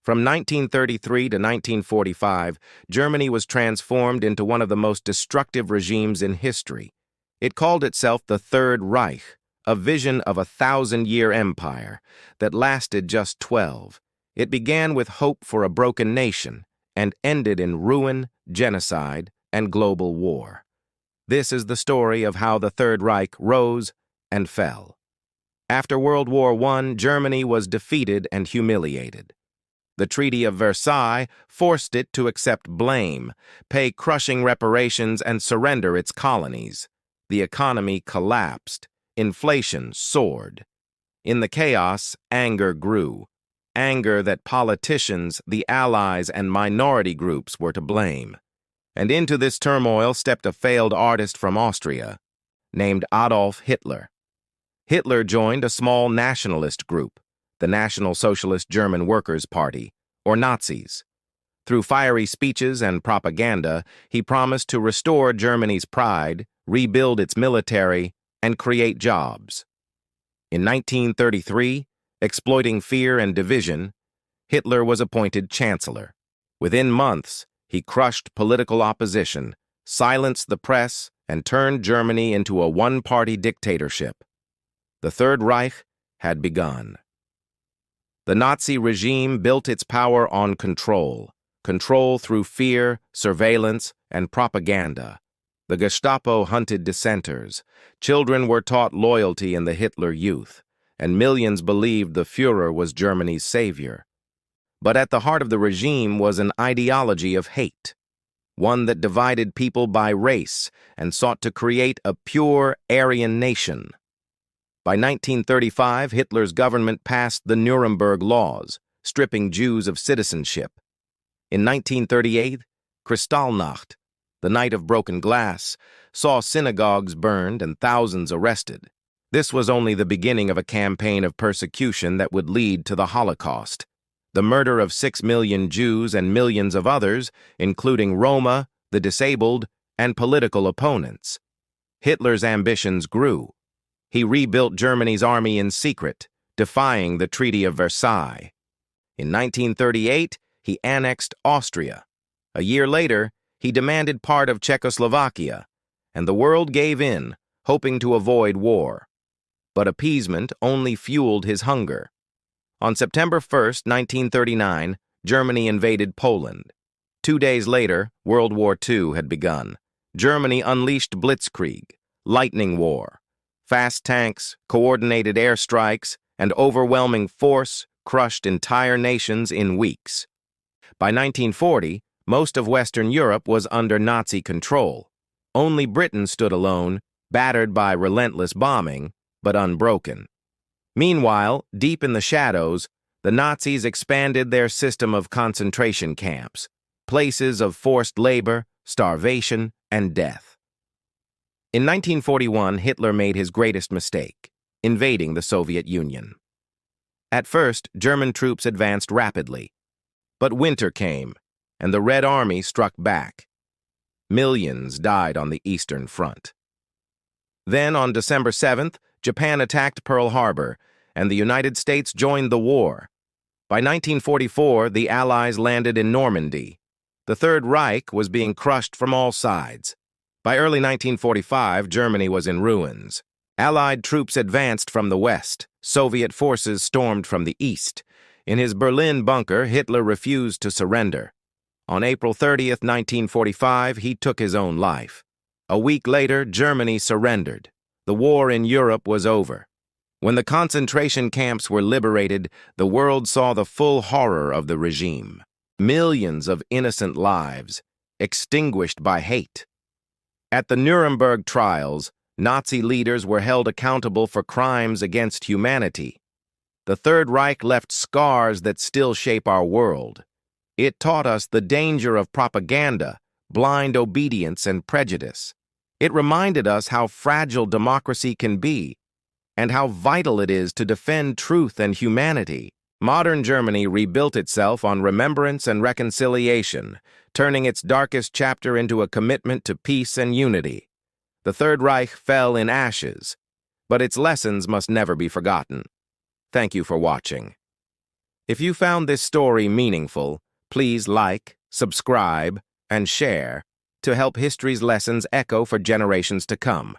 From 1933 to 1945, Germany was transformed into one of the most destructive regimes in history. It called itself the Third Reich, a vision of a 1,000-year empire that lasted just 12. It began with hope for a broken nation and ended in ruin, genocide, and global war. This is the story of how the Third Reich rose and fell. After World War I, Germany was defeated and humiliated. The Treaty of Versailles forced it to accept blame, pay crushing reparations, and surrender its colonies. The economy collapsed. Inflation soared. In the chaos, anger grew. Anger that politicians, the Allies, and minority groups were to blame. And into this turmoil stepped a failed artist from Austria, named Adolf Hitler. Hitler joined a small nationalist group, the National Socialist German Workers' Party, or Nazis. Through fiery speeches and propaganda, he promised to restore Germany's pride, rebuild its military, and create jobs. In 1933, exploiting fear and division, Hitler was appointed chancellor. Within months, he crushed political opposition, silenced the press, and turned Germany into a one-party dictatorship. The Third Reich had begun. The Nazi regime built its power on control through fear, surveillance, and propaganda. The Gestapo hunted dissenters, children were taught loyalty in the Hitler Youth, and millions believed the Führer was Germany's savior. But at the heart of the regime was an ideology of hate, one that divided people by race and sought to create a pure Aryan nation. By 1935, Hitler's government passed the Nuremberg Laws, stripping Jews of citizenship. In 1938, Kristallnacht, the Night of Broken Glass, saw synagogues burned and thousands arrested. This was only the beginning of a campaign of persecution that would lead to the Holocaust, the murder of 6 million Jews and millions of others, including Roma, the disabled, and political opponents. Hitler's ambitions grew. He rebuilt Germany's army in secret, defying the Treaty of Versailles. In 1938, he annexed Austria. A year later, he demanded part of Czechoslovakia, and the world gave in, hoping to avoid war. But appeasement only fueled his hunger. On September 1, 1939, Germany invaded Poland. 2 days later, World War II had begun. Germany unleashed blitzkrieg, lightning war. Fast tanks, coordinated airstrikes, and overwhelming force crushed entire nations in weeks. By 1940, most of Western Europe was under Nazi control. Only Britain stood alone, battered by relentless bombing, but unbroken. Meanwhile, deep in the shadows, the Nazis expanded their system of concentration camps, places of forced labor, starvation, and death. In 1941, Hitler made his greatest mistake, invading the Soviet Union. At first, German troops advanced rapidly. But winter came, and the Red Army struck back. Millions died on the Eastern Front. Then, on December 7th, Japan attacked Pearl Harbor, and the United States joined the war. By 1944, the Allies landed in Normandy. The Third Reich was being crushed from all sides. By early 1945, Germany was in ruins. Allied troops advanced from the west. Soviet forces stormed from the east. In his Berlin bunker, Hitler refused to surrender. On April 30, 1945, he took his own life. A week later, Germany surrendered. The war in Europe was over. When the concentration camps were liberated, the world saw the full horror of the regime. Millions of innocent lives, extinguished by hate. At the Nuremberg trials, Nazi leaders were held accountable for crimes against humanity. The Third Reich left scars that still shape our world. It taught us the danger of propaganda, blind obedience, and prejudice. It reminded us how fragile democracy can be, and how vital it is to defend truth and humanity. Modern Germany rebuilt itself on remembrance and reconciliation, turning its darkest chapter into a commitment to peace and unity. The Third Reich fell in ashes, but its lessons must never be forgotten. Thank you for watching. If you found this story meaningful, please like, subscribe, and share to help history's lessons echo for generations to come.